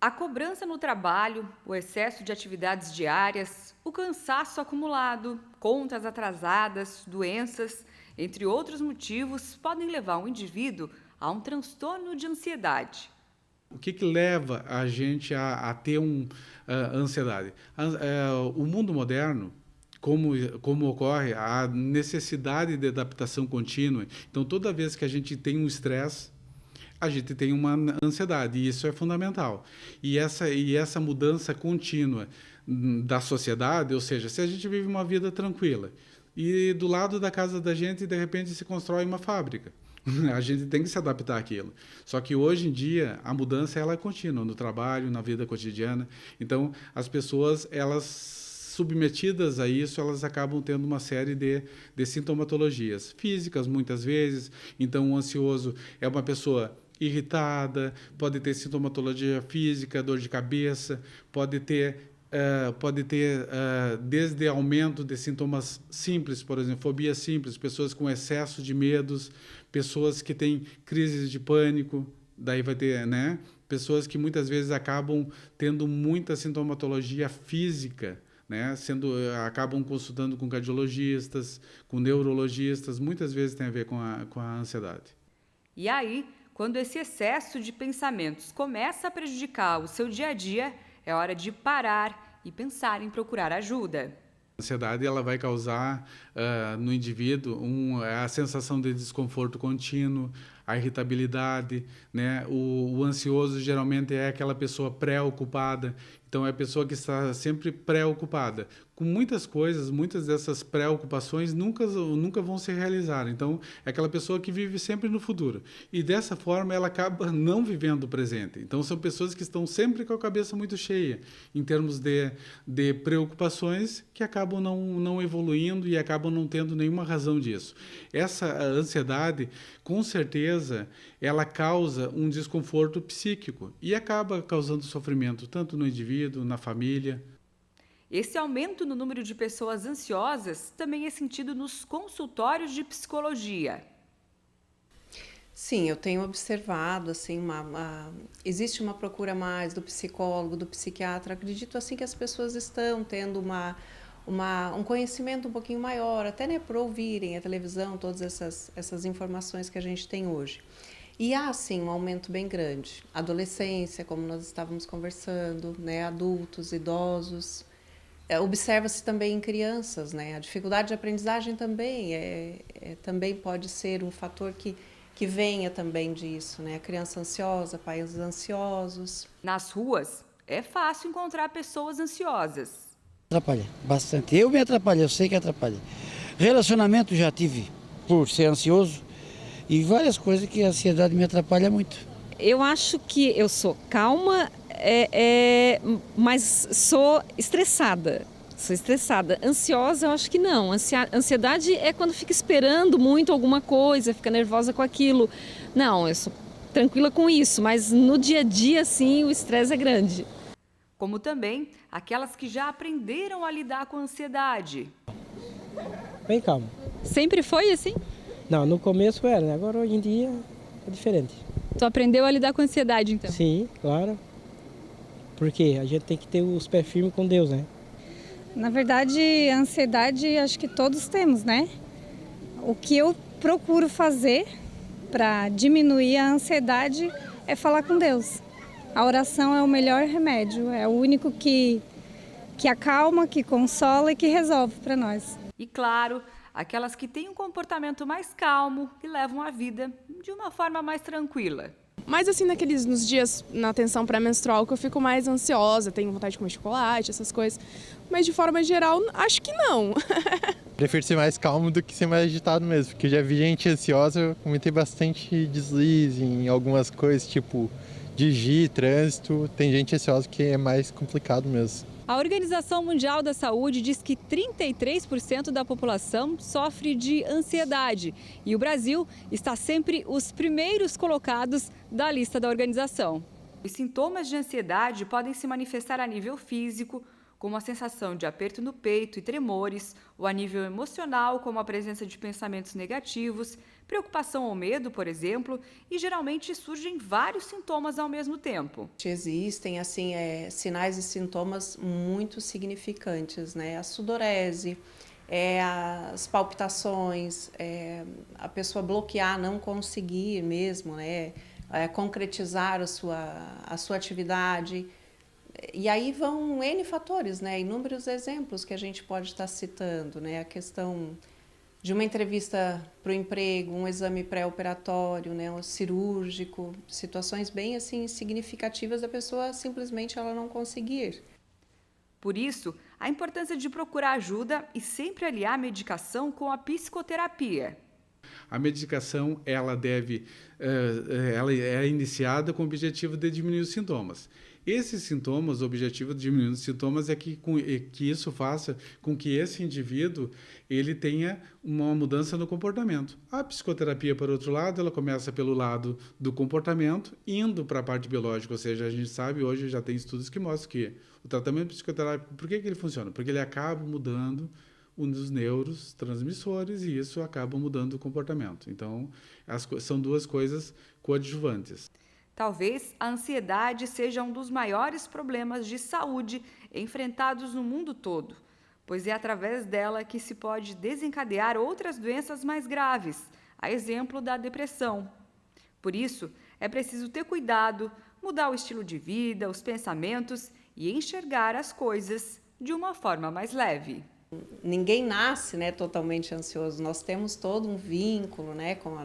A cobrança no trabalho, o excesso de atividades diárias, o cansaço acumulado, contas atrasadas, doenças, entre outros motivos, podem levar o indivíduo a um transtorno de ansiedade. O que leva a gente a ter ansiedade? O mundo moderno, como ocorre a necessidade de adaptação contínua. Então, toda vez que a gente tem um estresse, a gente tem uma ansiedade, e isso é fundamental. E essa mudança contínua da sociedade, ou seja, se a gente vive uma vida tranquila, e do lado da casa da gente, de repente, se constrói uma fábrica. A gente tem que se adaptar àquilo. Só que hoje em dia a mudança ela é contínua no trabalho, na vida cotidiana. Então as pessoas elas submetidas a isso, elas acabam tendo uma série de sintomatologias físicas muitas vezes. Então o ansioso é uma pessoa irritada, pode ter sintomatologia física, dor de cabeça, pode ter desde aumento de sintomas simples, por exemplo, fobia simples, pessoas com excesso de medos, pessoas que têm crises de pânico, daí vai ter, né? Pessoas que muitas vezes acabam tendo muita sintomatologia física, né? Acabam consultando com cardiologistas, com neurologistas, muitas vezes tem a ver com a ansiedade. E aí, quando esse excesso de pensamentos começa a prejudicar o seu dia a dia, é hora de parar e pensar em procurar ajuda. A ansiedade ela vai causar no indivíduo a sensação de desconforto contínuo, a irritabilidade, né? O ansioso geralmente é aquela pessoa preocupada, então é a pessoa que está sempre preocupada com muitas coisas, muitas dessas preocupações nunca vão se realizar. Então é aquela pessoa que vive sempre no futuro e dessa forma ela acaba não vivendo o presente. Então são pessoas que estão sempre com a cabeça muito cheia em termos de preocupações que acabam não evoluindo e acabam não tendo nenhuma razão disso. Essa ansiedade, com certeza, ela causa um desconforto psíquico e acaba causando sofrimento tanto no indivíduo, na família. Esse aumento no número de pessoas ansiosas também é sentido nos consultórios de psicologia. Sim, eu tenho observado, assim, existe uma procura mais do psicólogo, do psiquiatra. Acredito, assim, que as pessoas estão tendo um conhecimento um pouquinho maior, até, né, por ouvirem a televisão, todas essas informações que a gente tem hoje. E há, sim, um aumento bem grande. Adolescência, como nós estávamos conversando, né, adultos, idosos. Observa-se também em crianças, né, a dificuldade de aprendizagem também, também pode ser um fator que venha também disso, né, a criança ansiosa, pais ansiosos. Nas ruas, é fácil encontrar pessoas ansiosas. Atrapalha bastante. Eu me atrapalho, eu sei que atrapalha. Relacionamento já tive por ser ansioso e várias coisas que a ansiedade me atrapalha muito. Eu acho que eu sou calma, mas sou estressada. Sou estressada. Ansiosa, eu acho que não. Ansiedade é quando fica esperando muito alguma coisa, fica nervosa com aquilo. Não, eu sou tranquila com isso, mas no dia a dia, sim, o estresse é grande. Como também aquelas que já aprenderam a lidar com a ansiedade. Bem calmo. Sempre foi assim? Não, no começo era, né? Agora hoje em dia é diferente. Tu aprendeu a lidar com a ansiedade, então? Sim, claro. Porque a gente tem que ter os pés firmes com Deus, né? Na verdade, a ansiedade acho que todos temos, né? O que eu procuro fazer para diminuir a ansiedade é falar com Deus. A oração é o melhor remédio, é o único que acalma, que consola e que resolve para nós. E claro, aquelas que têm um comportamento mais calmo e levam a vida de uma forma mais tranquila. Mas assim, nos dias na tensão pré-menstrual que eu fico mais ansiosa, tenho vontade de comer chocolate, essas coisas. Mas de forma geral, acho que não. Prefiro ser mais calmo do que ser mais agitado mesmo, porque eu já vi gente ansiosa, eu comentei bastante deslize em algumas coisas, tipo dirigir, trânsito, tem gente ansiosa que é mais complicado mesmo. A Organização Mundial da Saúde diz que 33% da população sofre de ansiedade e o Brasil está sempre os primeiros colocados da lista da organização. Os sintomas de ansiedade podem se manifestar a nível físico, como a sensação de aperto no peito e tremores, ou a nível emocional, como a presença de pensamentos negativos, preocupação ou medo, por exemplo, e geralmente surgem vários sintomas ao mesmo tempo. Existem assim sinais e sintomas muito significantes, né? A sudorese, as palpitações, a pessoa bloquear, não conseguir mesmo, né? Concretizar a sua atividade. E aí vão N fatores, né? Inúmeros exemplos que a gente pode estar citando, né? A questão de uma entrevista para o emprego, um exame pré-operatório, né? Um cirúrgico, situações bem assim significativas da pessoa simplesmente ela não conseguir. Por isso, a importância de procurar ajuda e sempre aliar a medicação com a psicoterapia. A medicação ela é iniciada com o objetivo de diminuir os sintomas. Esses sintomas, o objetivo de diminuir os sintomas é que isso faça com que esse indivíduo ele tenha uma mudança no comportamento. A psicoterapia, por outro lado, ela começa pelo lado do comportamento, indo para a parte biológica, ou seja, a gente sabe, hoje já tem estudos que mostram que o tratamento psicoterápico, por que ele funciona? Porque ele acaba mudando um dos neurotransmissores e isso acaba mudando o comportamento. Então, são duas coisas coadjuvantes. Talvez a ansiedade seja um dos maiores problemas de saúde enfrentados no mundo todo, pois é através dela que se pode desencadear outras doenças mais graves, a exemplo da depressão. Por isso, é preciso ter cuidado, mudar o estilo de vida, os pensamentos e enxergar as coisas de uma forma mais leve. Ninguém nasce, né, totalmente ansioso. Nós temos todo um vínculo, né, com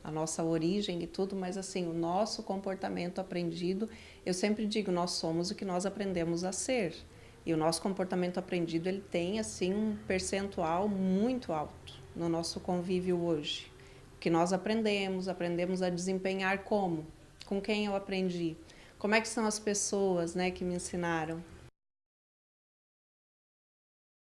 a nossa origem e tudo, mas assim, o nosso comportamento aprendido, eu sempre digo, nós somos o que nós aprendemos a ser. E o nosso comportamento aprendido, ele tem assim um percentual muito alto no nosso convívio hoje. O que nós aprendemos a desempenhar como? Com quem eu aprendi? Como é que são as pessoas, né, que me ensinaram?